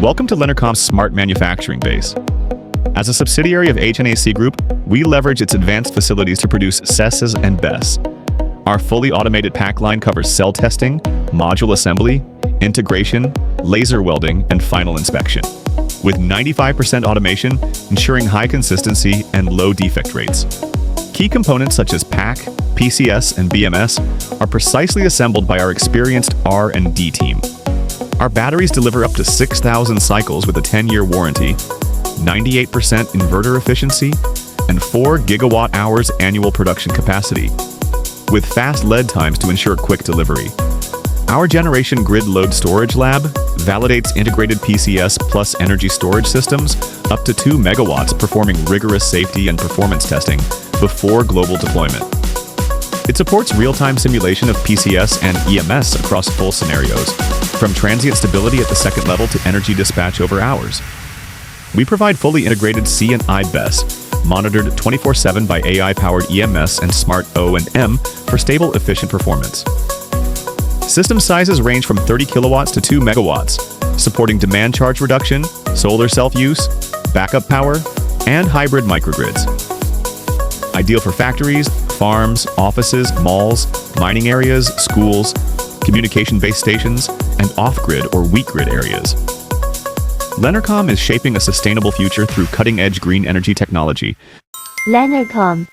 Welcome to Lenercom's smart manufacturing base. As a subsidiary of HNAC Group, we leverage its advanced facilities to produce CESS and BESS. Our fully automated pack line covers cell testing, module assembly, integration, laser welding, and final inspection, with 95% automation ensuring high consistency and low defect rates. Key components such as pack, PCS, and BMS are precisely assembled by our experienced R&D team. Our batteries deliver up to 6,000 cycles with a 10-year warranty, 98% inverter efficiency, and 4 gigawatt-hours annual production capacity, with fast lead times to ensure quick delivery. Our generation grid load storage lab validates integrated PCS plus energy storage systems up to 2 megawatts, performing rigorous safety and performance testing before global deployment. It supports real-time simulation of PCS and EMS across full scenarios, from transient stability at the second level to energy dispatch over hours. We provide fully integrated C and I BESS, monitored 24/7 by AI-powered EMS and smart O&M for stable, efficient performance. System sizes range from 30 kilowatts to 2 megawatts, supporting demand charge reduction, solar self-use, backup power, and hybrid microgrids. Ideal for factories, farms, offices, malls, mining areas, schools, communication base stations, and off-grid or weak grid areas. Lenercom is shaping a sustainable future through cutting-edge green energy technology. Lenercom.